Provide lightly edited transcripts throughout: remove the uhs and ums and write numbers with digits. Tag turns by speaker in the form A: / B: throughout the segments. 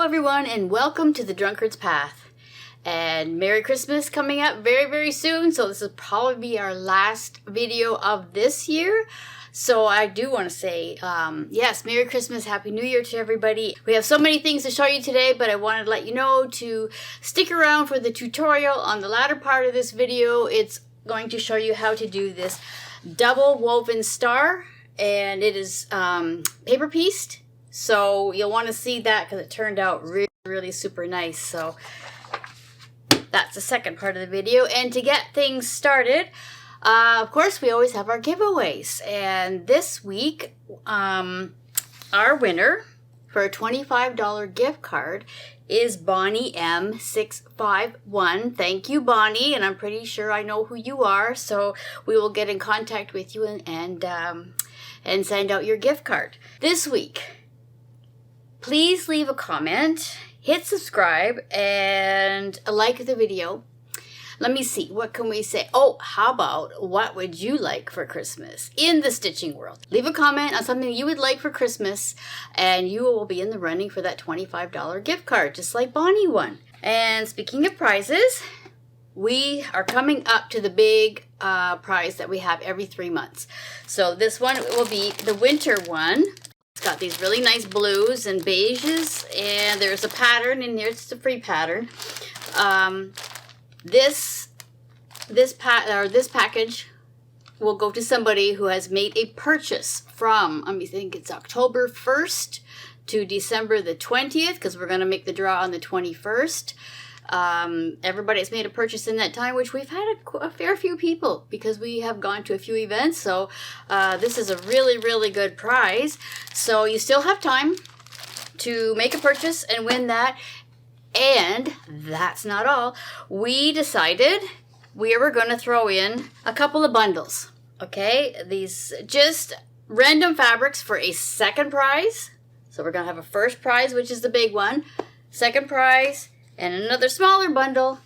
A: Hello everyone and welcome to the Drunkard's Path. And Merry Christmas coming up very soon. So this will probably be our last video of this year. So I do want to say, yes, Merry Christmas, Happy New Year to everybody. We have so many things to show you today, but I wanted to let you know to stick around for the tutorial on the latter part of this video. It's going to show you how to do this double woven star, and it is paper pieced. So you'll want to see that because it turned out really super nice. So that's the second part of the video. And to get things started, of course, we always have our giveaways. And this week, our winner for a $25 gift card is Bonnie M651. Thank you, Bonnie. And I'm pretty sure I know who you are. So we will get in contact with you and send out your gift card. This week, please leave a comment, hit subscribe, and like the video. Let me see, what can we say? Oh, how about what would you like for Christmas in the stitching world? Leave a comment on something you would like for Christmas, and you will be in the running for that $25 gift card, just like Bonnie won. And speaking of prizes, we are coming up to the big prize that we have every 3 months. So this one will be the winter one. It's got these really nice blues and beiges, and there's a pattern in here. It's a free pattern. This package will go to somebody who has made a purchase from, I think it's October 1st to December the 20th, because we're going to make the draw on the 21st. Everybody's made a purchase in that time, which we've had a fair few people because we have gone to a few events. So this is a really good prize. So you still have time to make a purchase and win that. And that's not all. We decided we were going to throw in a couple of bundles. Okay, these just random fabrics for a second prize. So we're going to have a first prize, which is the big one, second prize, and another smaller bundle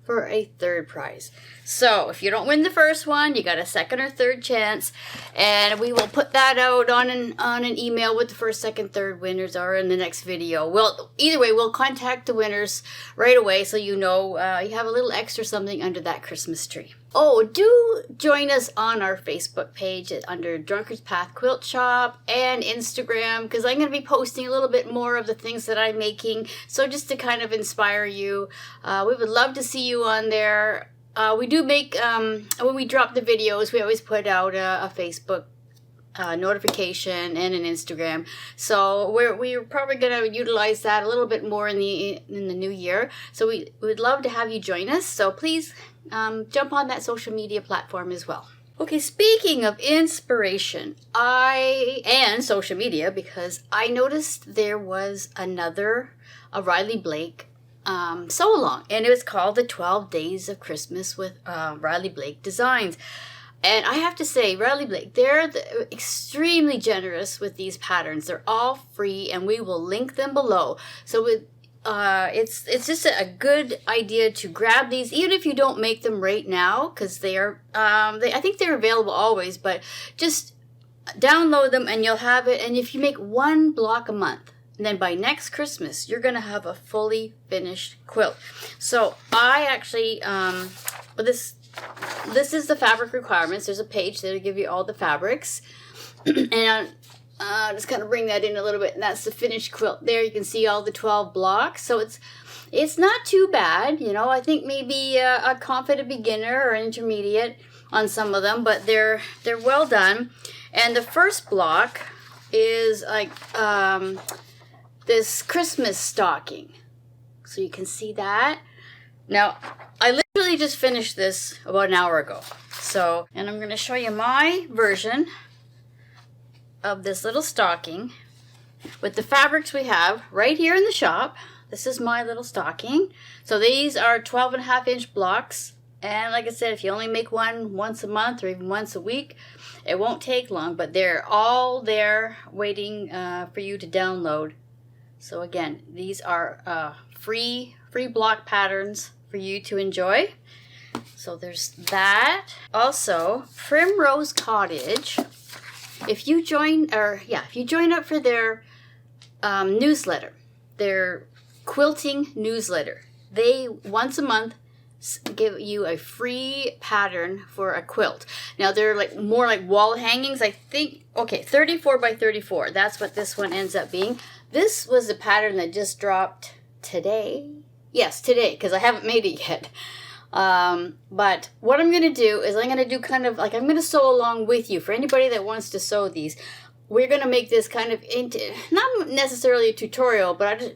A: for a third prize. So if you don't win the first one, you got a second or third chance, and we will put that out on an email with the first, second, third winners are in the next video. Well, either way, we'll contact the winners right away, so you know you have a little extra something under that Christmas tree. Oh, do join us on our Facebook page under Drunkard's Path Quilt Shop and Instagram, because I'm going to be posting a little bit more of the things that I'm making. So just to kind of inspire you, we would love to see you on there. We do make, when we drop the videos, we always put out a Facebook notification and an Instagram. So we're probably going to utilize that a little bit more in the new year. So we would love to have you join us. So please jump on that social media platform as well. Okay, speaking of inspiration, and social media, because I noticed there was a Riley Blake sew along, and it was called the 12 Days of Christmas with Riley Blake Designs. And I have to say, Riley Blake, they're extremely generous with these patterns. They're all free, and we will link them below. So it's just a good idea to grab these, even if you don't make them right now, because I think they're available always. But just download them, and you'll have it. And if you make one block a month, and then by next Christmas, you're going to have a fully finished quilt. So I actually, this is the fabric requirements. There's a page there to give you all the fabrics. And just kind of bring that in a little bit. And that's the finished quilt there. You can see all the 12 blocks. So it's not too bad. You know, I think maybe a confident beginner or intermediate on some of them. But they're well done. And the first block is like this Christmas stocking. So you can see that. Now, I literally just finished this about an hour ago. So, and I'm going to show you my version of this little stocking with the fabrics we have right here in the shop. This is my little stocking. So these are 12.5-inch blocks. And like I said, if you only make one once a month or even once a week, it won't take long. But they're all there waiting for you to download. So again, these are free block patterns for you to enjoy. So there's that. Also, Primrose Cottage. If you join up for their newsletter, their quilting newsletter. They, once a month, give you a free pattern for a quilt. Now they're like more like wall hangings, I think. Okay, 34 by 34. That's what this one ends up being. This was a pattern that just dropped today. Yes, today, because I haven't made it yet. But what I'm going to do is I'm going to do kind of like, I'm going to sew along with you. For anybody that wants to sew these, we're going to make this kind of into, not necessarily a tutorial, but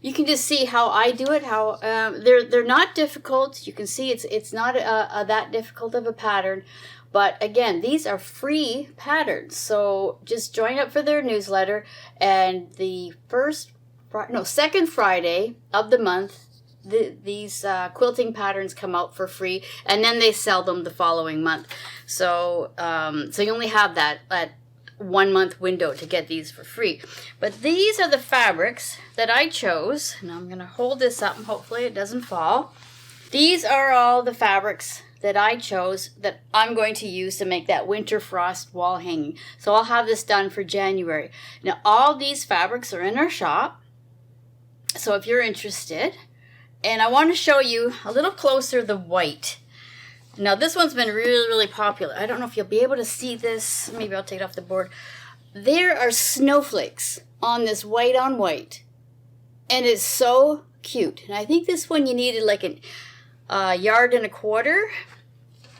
A: you can just see how I do it. How they're not difficult. You can see it's not that difficult of a pattern. But again, these are free patterns. So just join up for their newsletter, and the second Friday of the month, these quilting patterns come out for free, and then they sell them the following month. So so you only have that 1 month window to get these for free. But these are the fabrics that I chose, and I'm gonna hold this up and hopefully it doesn't fall. These are all the fabrics that I chose that I'm going to use to make that winter frost wall hanging. So I'll have this done for January. Now all these fabrics are in our shop, so if you're interested. And I want to show you a little closer the white. Now this one's been really, really popular. I don't know if you'll be able to see this. Maybe I'll take it off the board. There are snowflakes on this white on white. And it's so cute. And I think this one you needed like a yard and a quarter.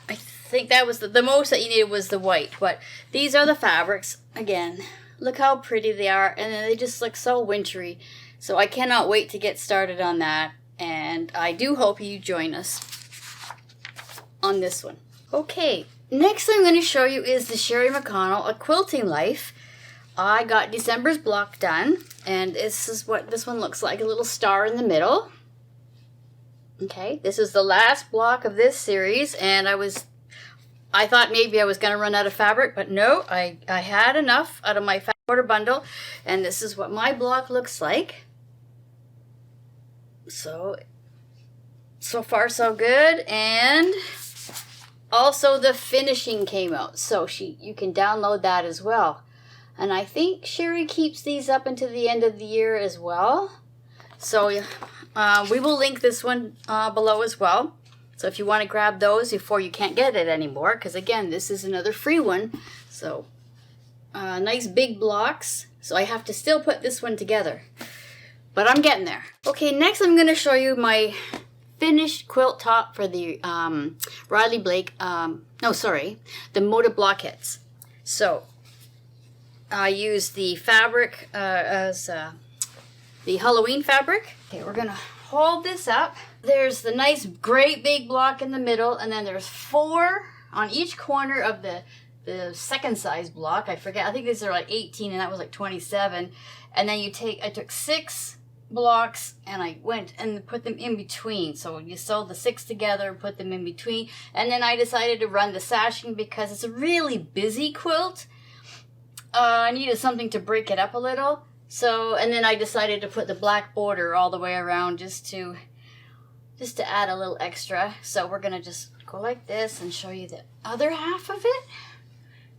A: I think that was the most that you needed was the white. But these are the fabrics. Again, look how pretty they are. And they just look so wintry. So I cannot wait to get started on that. And I do hope you join us on this one. Okay, next I'm going to show you is the Sherry McConnell, A Quilting Life. I got December's block done, and this is what this one looks like, a little star in the middle. Okay, this is the last block of this series, and I thought maybe I was going to run out of fabric, but no, I had enough out of my fabric order bundle, and this is what my block looks like. So far so good. And also the finishing came out, so you can download that as well. And I think Sherry keeps these up until the end of the year as well. So we will link this one below as well. So if you want to grab those before you can't get it anymore, because again, this is another free one. So nice big blocks. So I have to still put this one together. But I'm getting there. Okay, next I'm going to show you my finished quilt top for the Riley Blake, the Moda Blockheads. So I used the fabric as the Halloween fabric. Okay, we're going to hold this up. There's the nice great big block in the middle, and then there's 4 on each corner of the second size block. I forget, I think these are like 18 and that was like 27. And then I took 6 blocks and I went and put them in between. So you sew the 6 together, put them in between, and then I decided to run the sashing because it's a really busy quilt. I needed something to break it up a little. So, and then I decided to put the black border all the way around just to add a little extra. So we're gonna just go like this and show you the other half of it.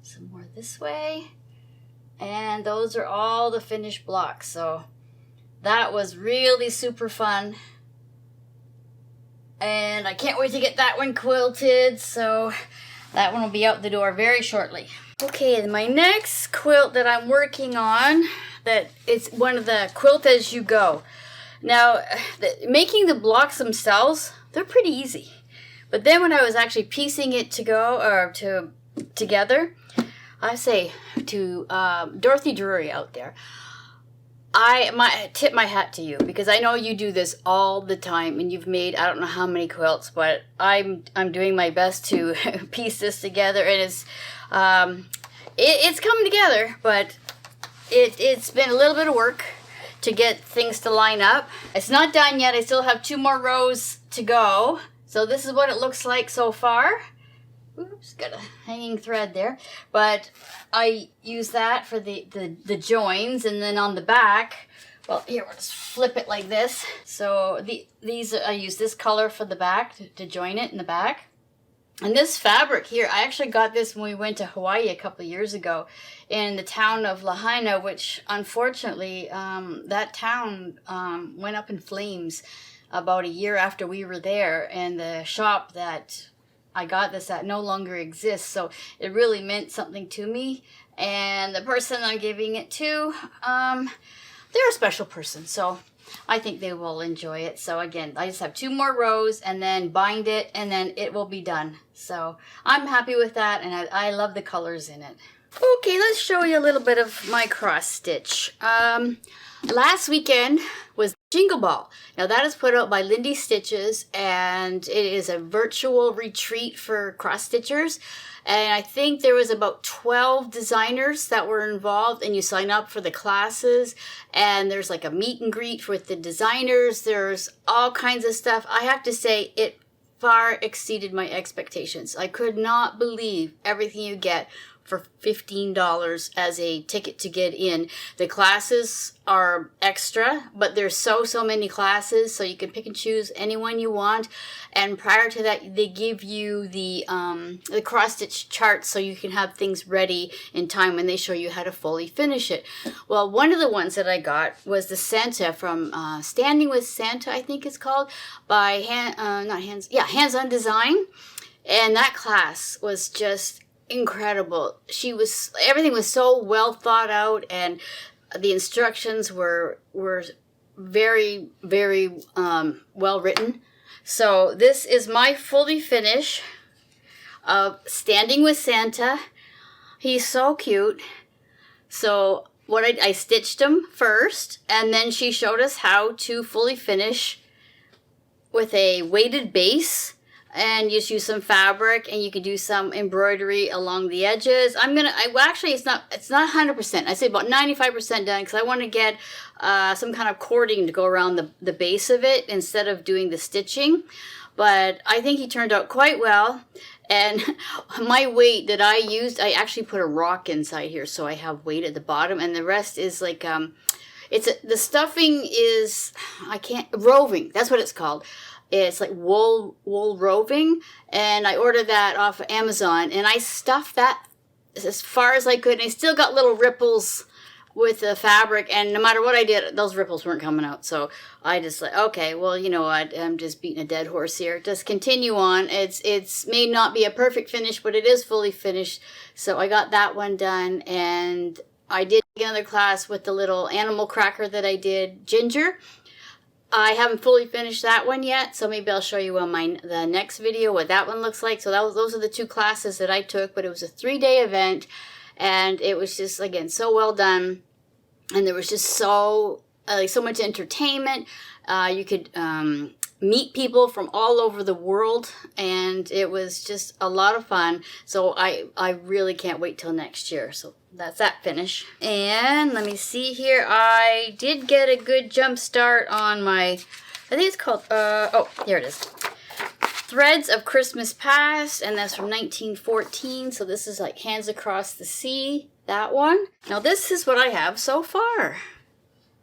A: Some more this way. And those are all the finished blocks. So that was really super fun. And I can't wait to get that one quilted. So that one will be out the door very shortly. Okay, my next quilt that I'm working on, that it's one of the quilt as you go. Now, making the blocks themselves, they're pretty easy. But then when I was actually piecing it together, I say to Dorothy Drury out there, I tip my hat to you, because I know you do this all the time, and you've made I don't know how many quilts, but I'm doing my best to piece this together, and it's coming together, but it's been a little bit of work to get things to line up. It's not done yet. I still have 2 more rows to go. So this is what it looks like so far. Oops, got a hanging thread there. But I use that for the joins, and then on the back, well, here, we'll just flip it like this. So I use this color for the back to join it in the back. And this fabric here, I actually got this when we went to Hawaii a couple of years ago in the town of Lahaina, which unfortunately, that town went up in flames about a year after we were there. And the shop that I got this at no longer exists. So it really meant something to me. And the person I'm giving it to, they're a special person. So I think they will enjoy it. So again, I just have 2 more rows and then bind it and then it will be done. So I'm happy with that, and I love the colors in it. Okay, let's show you a little bit of my cross stitch. Last weekend was Jingle Ball. Now that is put out by Lindy Stitches, and it is a virtual retreat for cross stitchers. And I think there was about 12 designers that were involved, and you sign up for the classes, and there's like a meet and greet with the designers. There's all kinds of stuff. I have to say it far exceeded my expectations. I could not believe everything you get for $15 as a ticket to get in. The classes are extra, but there's so many classes, so you can pick and choose any one you want. And prior to that, they give you the cross stitch charts so you can have things ready in time when they show you how to fully finish it. Well, one of the ones that I got was the Santa from Standing with Santa, I think it's called, by Hands On Design. And that class was just incredible. Everything was so well thought out, and the instructions were very, very well written. So this is my fully finish of Standing with Santa. He's so cute. So what I stitched him first, and then she showed us how to fully finish with a weighted base. And just use some fabric, and you can do some embroidery along the edges. Actually, it's not 100%. I say about 95% done, because I want to get some kind of cording to go around the base of it instead of doing the stitching. But I think he turned out quite well. And my weight that I used, I actually put a rock inside here, so I have weight at the bottom, and the rest is like the stuffing is roving. That's what it's called. It's like wool roving, and I ordered that off of Amazon, and I stuffed that as far as I could, and I still got little ripples with the fabric, and no matter what I did, those ripples weren't coming out. So I just like, okay, well, you know what, I'm just beating a dead horse here. Just continue on. It's may not be a perfect finish, but it is fully finished. So I got that one done, and I did another class with the little animal cracker that I did, Ginger. I haven't fully finished that one yet, so maybe I'll show you on the next video what that one looks like. So those are the 2 classes that I took, but it was a 3-day event, and it was just, again, so well done, and there was just so much entertainment. You could meet people from all over the world, and it was just a lot of fun. So I really can't wait till next year. So that's that finish. And let me see here. I did get a good jump start on my, I think it's called, here it is. Threads of Christmas Past, and that's from 1914. So this is like Hands Across the Sea, that one. Now this is what I have so far.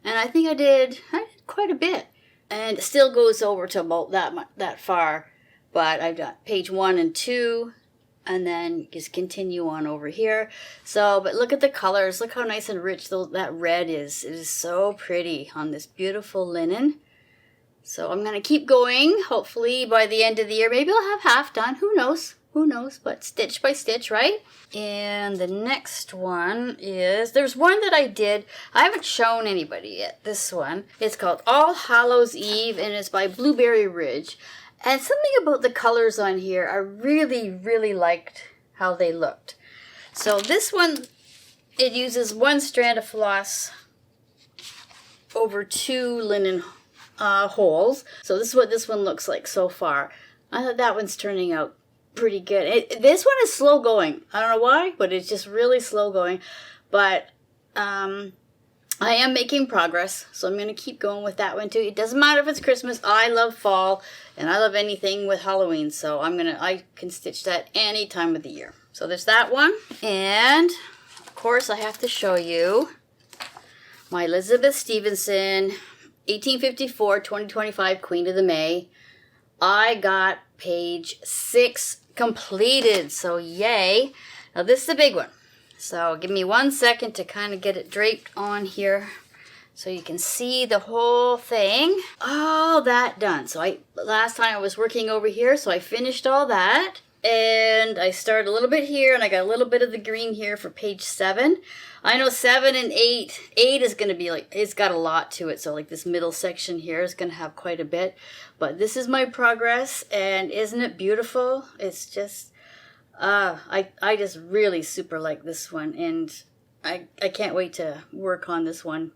A: And I think I did quite a bit. And it still goes over to about that far. But I've got page 1 and 2. And then just continue on over here. So, but look at the colors. Look how nice and rich that red is. It is so pretty on this beautiful linen. So I'm going to keep going. Hopefully by the end of the year, maybe I'll have half done. Who knows? Who knows? But stitch by stitch, right? And the next one is, there's one that I did. I haven't shown anybody yet. This one. It's called All Hallows Eve, and it's by Blueberry Ridge. And something about the colors on here, I really, really liked how they looked. So this one, it uses 1 strand of floss over 2 linen holes. So this is what this one looks like so far. I thought that one's turning out pretty good. This one is slow going. I don't know why, but it's just really slow going. But I am making progress, so I'm going to keep going with that one too. It doesn't matter if it's Christmas. I love fall, and I love anything with Halloween, so I can stitch that any time of the year. So there's that one. And, of course, I have to show you my Elizabeth Stevenson 1854-2025 Queen of the May. I got page 6 completed. So yay. Now this is the big one. So give me 1 second to kind of get it draped on here so you can see the whole thing. All that done. So last time I was working over here, so I finished all that. And I started a little bit here, and I got a little bit of the green here for page 7. I know 7 and 8. 8 is going to be like, it's got a lot to it. So like this middle section here is going to have quite a bit. But this is my progress, and isn't it beautiful? It's just, I just really super like this one. And I can't wait to work on this one.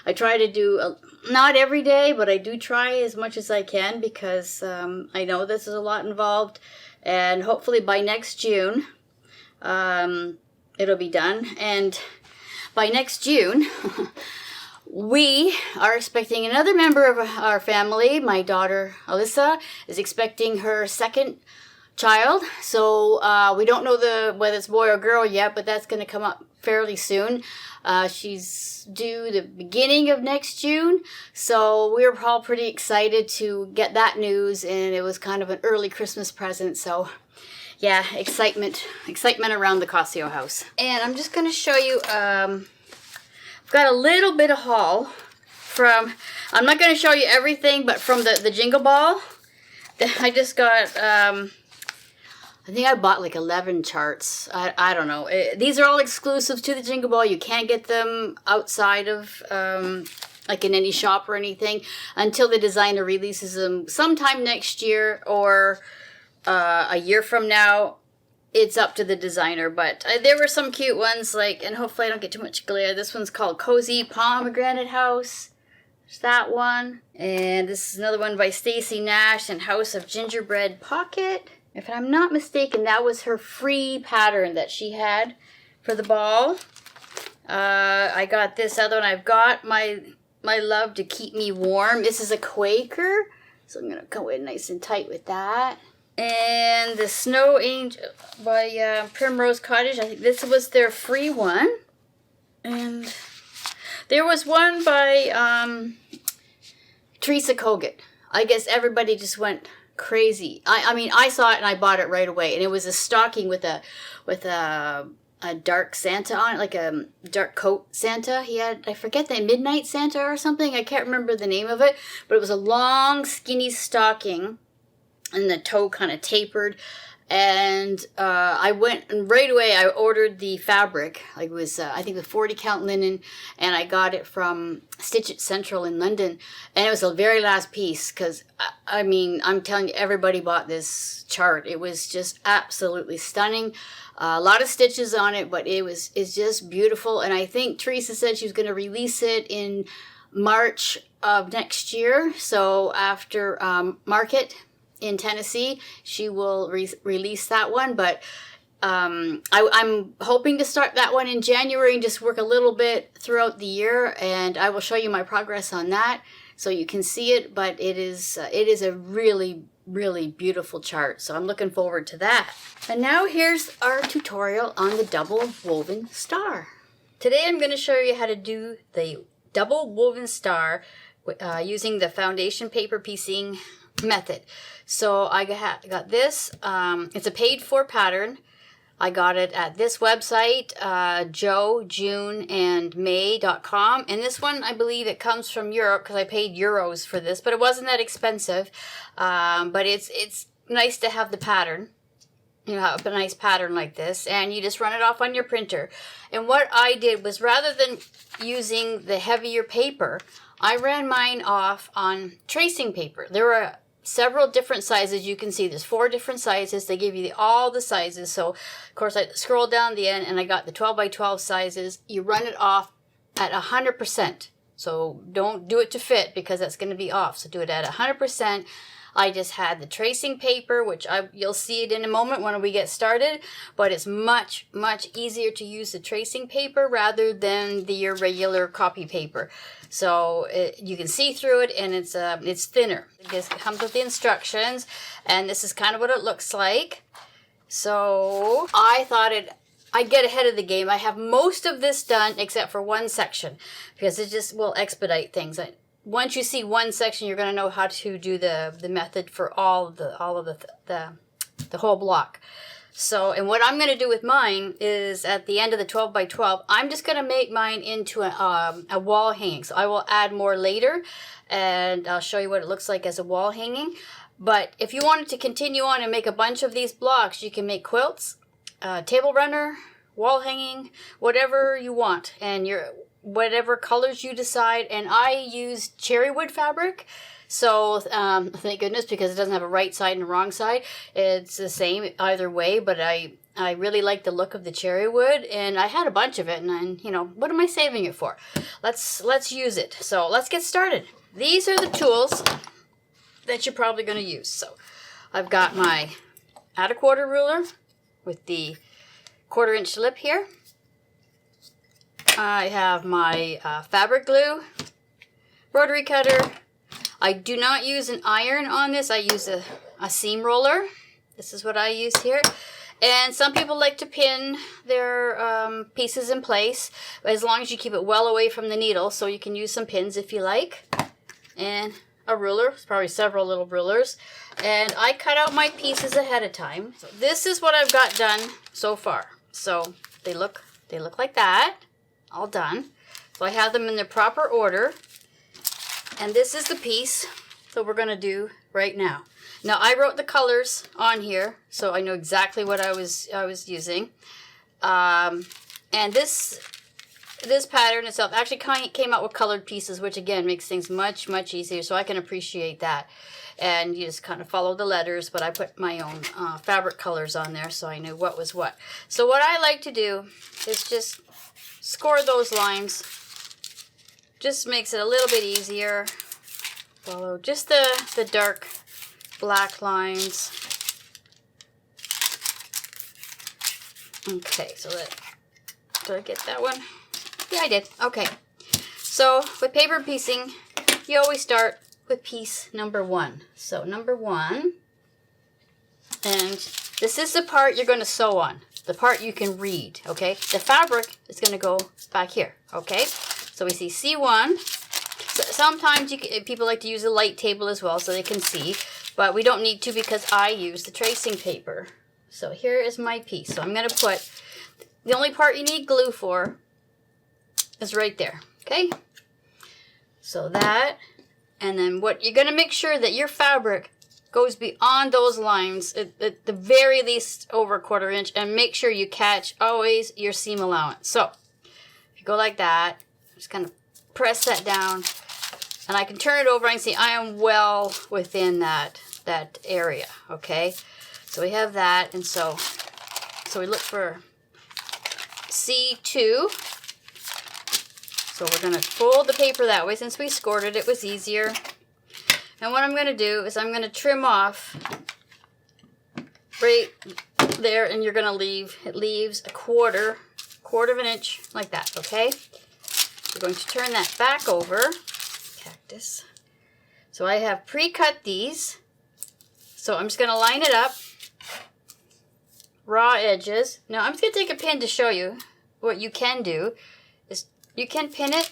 A: I try to do, not every day, but I do try as much as I can because I know this is a lot involved. And hopefully by next June, it'll be done. And by next June, we are expecting another member of our family. My daughter, Alyssa, is expecting her second child. So we don't know whether it's boy or girl yet, but that's going to come up fairly soon. She's due the beginning of next June. So we were all pretty excited to get that news, and it was kind of an early Christmas present. So yeah, excitement around the Cossio house. And I'm just going to show you, I've got a little bit of haul from, I'm not going to show you everything, but from the Jingle Ball, I just got, I think I bought like 11 charts. I don't know. These are all exclusive to the Jingle Ball. You can't get them outside of, like in any shop or anything, until the designer releases them sometime next year or a year from now. It's up to the designer. But there were some cute ones, like, and hopefully I don't get too much glare. This one's called Cozy Pomegranate House. There's that one. And this is another one by Stacy Nash and House of Gingerbread Pocket. If I'm not mistaken, that was her free pattern that she had for the ball. I got this other one. I've got my Love to Keep Me Warm. This is a Quaker, so I'm going to go in nice and tight with that. And the Snow Angel by Primrose Cottage. I think this was their free one. And there was one by Teresa Kogut. I guess everybody just went crazy. I mean, I saw it and I bought it right away, and it was a stocking with a dark Santa on it, like a dark coat Santa. He had, I forget, the Midnight Santa or something. I can't remember the name of it, but it was a long, skinny stocking, and the toe kind of tapered. And I went, and right away I ordered the fabric. Like it was, I think, the 40 count linen, and I got it from Stitch It Central in London. And it was the very last piece, because, I mean, I'm telling you, everybody bought this chart. It was just absolutely stunning. A lot of stitches on it, but it's just beautiful. And I think Teresa said she was going to release it in March of next year. So after Market in Tennessee, she will release that one. But I'm hoping to start that one in January and just work a little bit throughout the year, and I will show you my progress on that so you can see it. But it is a really, really beautiful chart, so I'm looking forward to that. And now here's our tutorial on the double woven star. Today I'm going to show you how to do the double woven star using the foundation paper piecing method. So I got this. It's a paid for pattern. I got it at this website, joejuneandmay.com. And this one, I believe it comes from Europe because I paid euros for this, but it wasn't that expensive. But it's nice to have the pattern. You have a nice pattern like this, and you just run it off on your printer. And what I did was, rather than using the heavier paper, I ran mine off on tracing paper. There were several different sizes. You can see there's 4 different sizes. They give you all the sizes. So of course I scrolled down the end and I got the 12 by 12 sizes. You run it off at 100%. So don't do it to fit, because that's going to be off. So do it at 100%. I just had the tracing paper, which you'll see it in a moment when we get started, but it's much, much easier to use the tracing paper rather than your regular copy paper. So you can see through it, and it's thinner. It comes with the instructions, and this is kind of what it looks like. So I thought I'd get ahead of the game. I have most of this done except for one section, because it just will expedite things. Once you see one section, you're going to know how to do the method for all of the the whole block. So, and what I'm going to do with mine is at the end of the 12 by 12, I'm just going to make mine into a wall hanging. So I will add more later, and I'll show you what it looks like as a wall hanging. But if you wanted to continue on and make a bunch of these blocks, you can make quilts, table runner, wall hanging, whatever you want, and whatever colors you decide. And I used cherry wood fabric. So, thank goodness, because it doesn't have a right side and a wrong side. It's the same either way, but I really like the look of the cherry wood, and I had a bunch of it, and you know, what am I saving it for? Let's use it. So, let's get started. These are the tools that you're probably going to use. So, I've got my add a quarter ruler with the 1/4 inch lip here. I have my fabric glue, rotary cutter. I do not use an iron on this. I use a seam roller. This is what I use here. And some people like to pin their pieces in place, as long as you keep it well away from the needle. So you can use some pins if you like. And a ruler, probably several little rulers. And I cut out my pieces ahead of time. So this is what I've got done so far. So they look like that, all done. So I have them in their proper order. And this is the piece that we're going to do right now. Now, I wrote the colors on here, so I know exactly what I was using. And this pattern itself actually came out with colored pieces, which again makes things much, much easier, so I can appreciate that. And you just kind of follow the letters, but I put my own fabric colors on there, so I knew what was what. So what I like to do is just score those lines. Just makes it a little bit easier. Follow just the dark black lines. Okay, so did I get that one? Yeah, I did. Okay. So with paper piecing, you always start with piece number 1. So number 1, and this is the part you're going to sew on. The part you can read, okay? The fabric is going to go back here, okay? So we see C1. So sometimes people like to use a light table as well so they can see, but we don't need to because I use the tracing paper. So here is my piece. So I'm going to put, the only part you need glue for is right there, okay? So that, and then what you're going to make sure that your fabric goes beyond those lines at the very least over 1/4 inch, and make sure you catch always your seam allowance. So if you go like that, just kind of press that down, and I can turn it over and see I am well within that area, okay? So we have that, and so we look for C2. So we're going to fold the paper that way. Since we scored it, it was easier. And what I'm going to do is I'm going to trim off right there, and you're going to leave, it leaves a quarter of an inch like that, okay? We're going to turn that back over. Cactus. So I have pre-cut these. So I'm just going to line it up. Raw edges. Now I'm just going to take a pin to show you what you can do. Is you can pin it,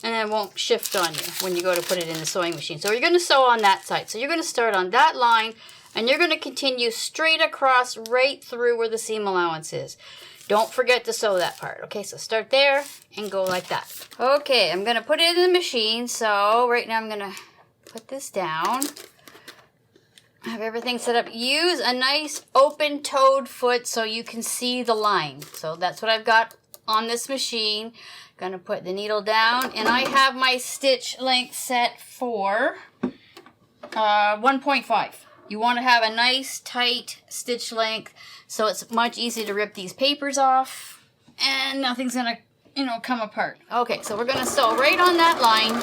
A: and it won't shift on you when you go to put it in the sewing machine. So you're going to sew on that side. So you're going to start on that line, and you're going to continue straight across right through where the seam allowance is. Don't forget to sew that part. Okay, so start there and go like that. Okay, I'm going to put it in the machine. So right now I'm going to put this down. Have everything set up. Use a nice open-toed foot so you can see the line. So that's what I've got on this machine. Going to put the needle down, and I have my stitch length set for 1.5. You want to have a nice tight stitch length so it's much easier to rip these papers off and nothing's going to, come apart. Okay, so we're going to sew right on that line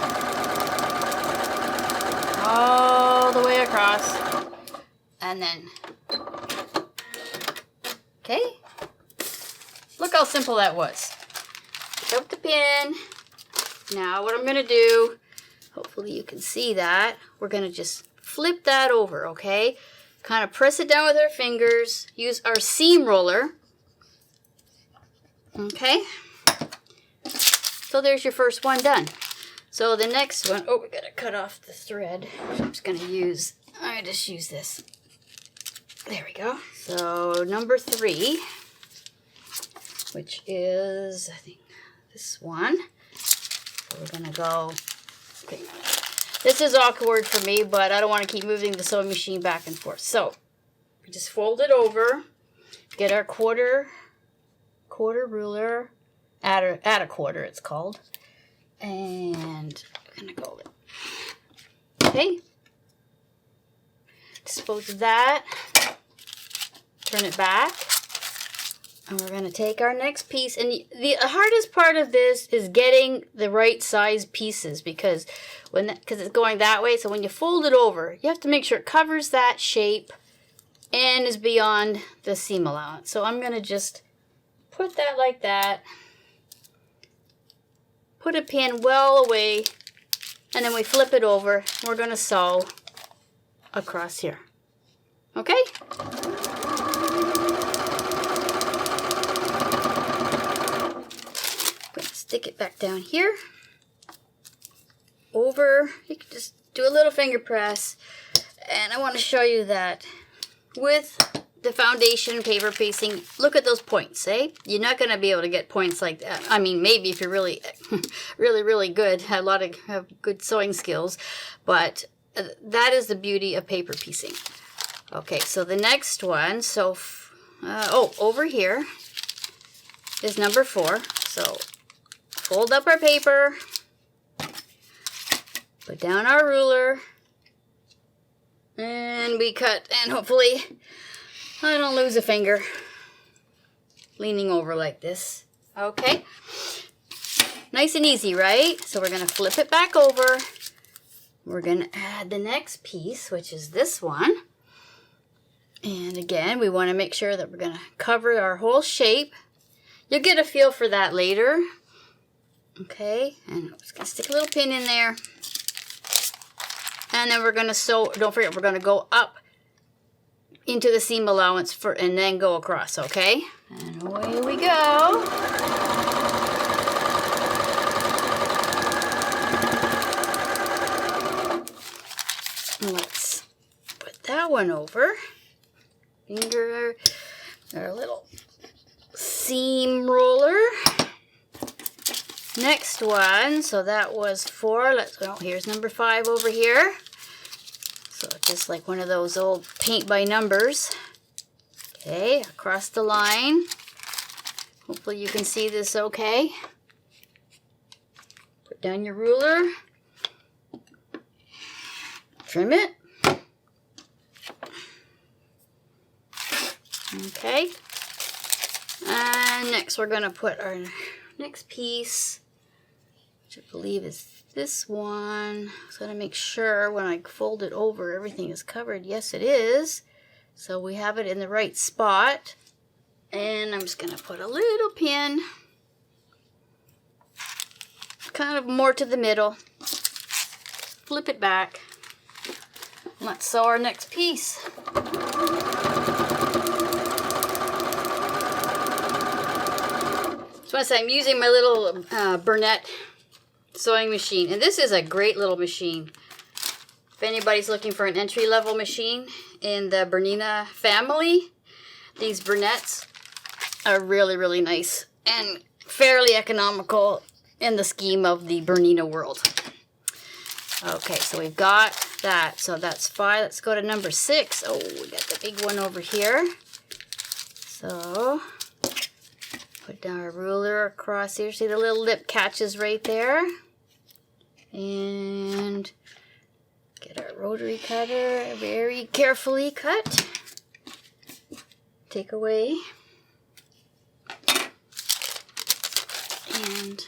A: all the way across, and then, okay, look how simple that was. Pick up the pin. Now what I'm going to do, hopefully you can see that, we're going to just flip that over, okay? Kind of press it down with our fingers. Use our seam roller. Okay? So there's your first one done. So the next one, oh, we got to cut off the thread. I just use this. There we go. So number 3, which is, I think, this one. So we're gonna go, okay. This is awkward for me, but I don't want to keep moving the sewing machine back and forth. So we just fold it over, get our quarter ruler, add a quarter it's called, and we're gonna go, okay, dispose of that, turn it back, and we're gonna take our next piece. And the hardest part of this is getting the right size pieces, because it's going that way. So when you fold it over, you have to make sure it covers that shape and is beyond the seam allowance. So I'm gonna just put that like that, put a pin well away, and then we flip it over. We're gonna sew across here. Okay? Stick it back down here, over, you can just do a little finger press, and I want to show you that with the foundation paper piecing, look at those points, eh? You're not going to be able to get points like that. I mean, maybe if you're really, really good, have good sewing skills, but that is the beauty of paper piecing. Okay, so the next one, over here is number 4, so fold up our paper, put down our ruler, and we cut, and hopefully I don't lose a finger leaning over like this. Okay, nice and easy, right? So we're going to flip it back over. We're going to add the next piece, which is this one. And again, we want to make sure that we're going to cover our whole shape. You'll get a feel for that later. Okay, and I'm just going to stick a little pin in there. And then we're going to sew, don't forget, we're going to go up into the seam allowance and then go across, okay? And away we go. Let's put that one over. Finger our little seam roller. Next one, so that was 4. Let's go. Here's number 5 over here. So just like one of those old paint by numbers. Okay, across the line. Hopefully you can see this okay. Put down your ruler. Trim it. Okay. And next we're going to put our next piece, which I believe is this one. So I'm going to make sure when I fold it over everything is covered. Yes, it is. So we have it in the right spot. And I'm just going to put a little pin, kind of more to the middle. Flip it back. Let's sew our next piece. So I'm using my little Burnett sewing machine, and this is a great little machine. If anybody's looking for an entry-level machine in the Bernina family, these Burnett's are really, really nice and fairly economical in the scheme of the Bernina world. Okay, so we've got that. So that's 5. Let's go to number 6. Oh, we got the big one over here. So put down our ruler across here. See the little lip catches right there. And get our rotary cutter, very carefully cut. Take away. And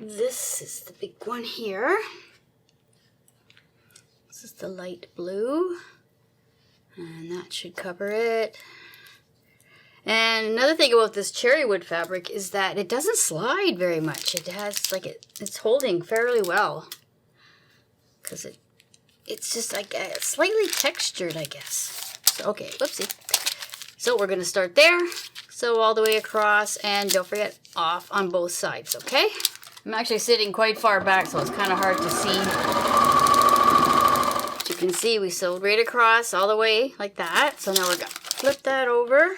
A: this is the big one here. This is the light blue. And that should cover it. And another thing about this cherry wood fabric is that it doesn't slide very much. It has, like, it's holding fairly well. Because it's just like slightly textured, I guess. So, okay, whoopsie. So we're going to start there. Sew all the way across, and don't forget, off on both sides, okay? I'm actually sitting quite far back, so it's kind of hard to see. But you you can see, we sewed right across all the way like that. So now we're going to flip that over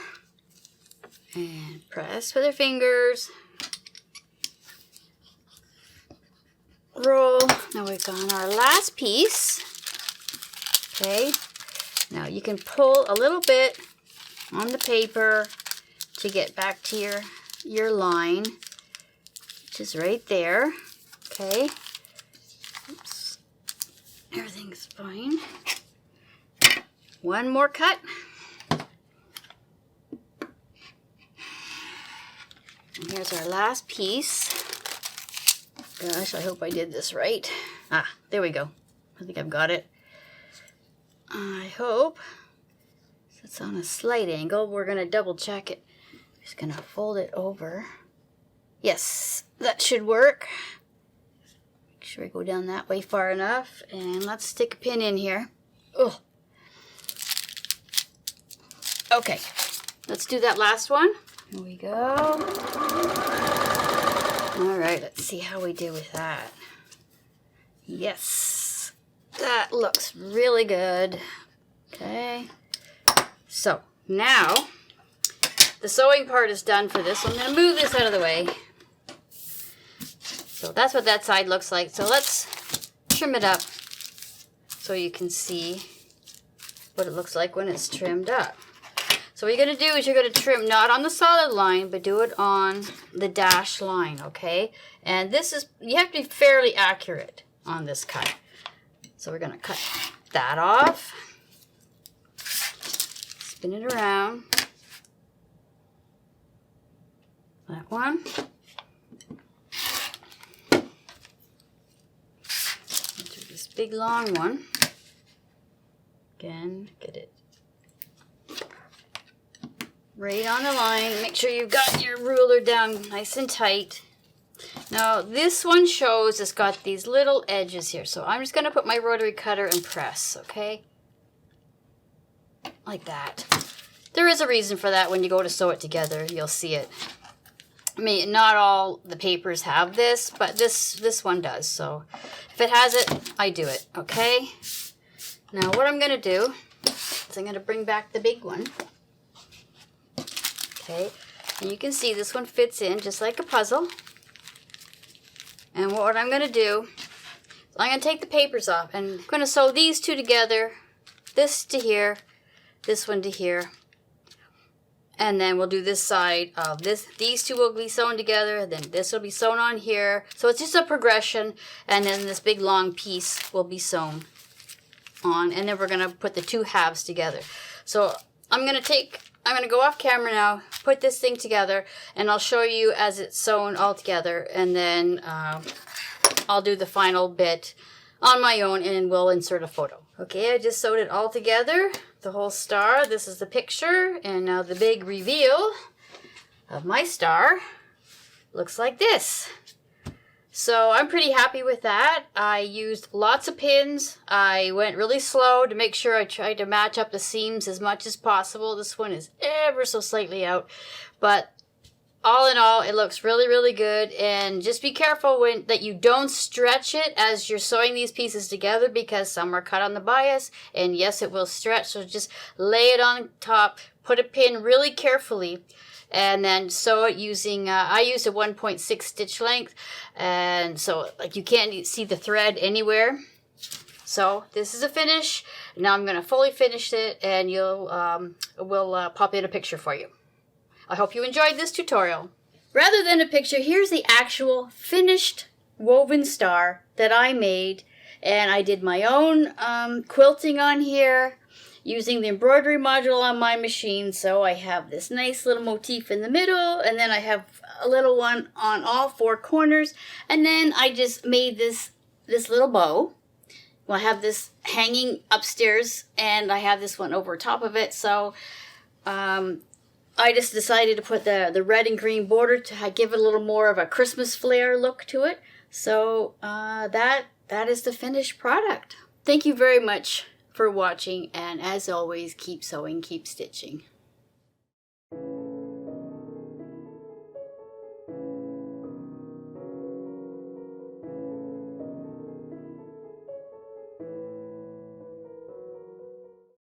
A: and press with our fingers. Roll. Now we've got our last piece. Okay. Now you can pull a little bit on the paper to get back to your line, which is right there. Okay. Oops. Everything's fine. One more cut. And here's our last piece. Gosh, I hope I did this right. Ah, there we go. I think I've got it. I hope. It's on a slight angle. We're going to double check it. Just going to fold it over. Yes, that should work. Make sure I go down that way far enough. And let's stick a pin in here. Oh. Okay, let's do that last one. Here we go. All right, let's see how we do with that. Yes, that looks really good. Okay, so now the sewing part is done for this. So I'm going to move this out of the way. So that's what that side looks like. So let's trim it up so you can see what it looks like when it's trimmed up. So what you're going to do is you're going to trim not on the solid line, but do it on the dash line, okay? And this is, you have to be fairly accurate on this cut. So we're going to cut that off. Spin it around. That one. Do this big long one. Again, get it right on the line. Make sure you've got your ruler down nice and tight. Now this one shows it's got these little edges here. So I'm just going to put my rotary cutter and press, okay? Like that. There is a reason for that. When you go to sew it together, you'll see it. I mean, not all the papers have this, but this one does. So if it has it, I do it, okay? Now what I'm going to do is I'm going to bring back the big one. Okay, and you can see this one fits in just like a puzzle. And what I'm going to do is I'm going to take the papers off and I'm going to sew these two together. This to here, this one to here. And then we'll do this side of this. These two will be sewn together. Then this will be sewn on here. So it's just a progression. And then this big long piece will be sewn on. And then we're going to put the two halves together. So I'm going to go off camera now, put this thing together, and I'll show you as it's sewn all together. And then I'll do the final bit on my own and we'll insert a photo. Okay, I just sewed it all together. The whole star. This is the picture, and now the big reveal of my star looks like this. So I'm pretty happy with that. I used lots of pins. I went really slow to make sure I tried to match up the seams as much as possible. This one is ever so slightly out, but all in all, it looks really, really good. And just be careful that you don't stretch it as you're sewing these pieces together, because some are cut on the bias, and yes, it will stretch. So just lay it on top, put a pin really carefully, and then sew it using, I used a 1.6 stitch length, and so like you can't see the thread anywhere. So this is a finish. Now I'm going to fully finish it, and we'll pop in a picture for you. I hope you enjoyed this tutorial. Rather than a picture, here's the actual finished woven star that I made. And I did my own quilting on here using the embroidery module on my machine. So I have this nice little motif in the middle, and then I have a little one on all four corners. And then I just made this little bow. Well, I have this hanging upstairs, and I have this one over top of it. So I just decided to put the red and green border to give it a little more of a Christmas flair look to it. So that is the finished product. Thank you very much for watching, and as always, keep sewing, keep stitching.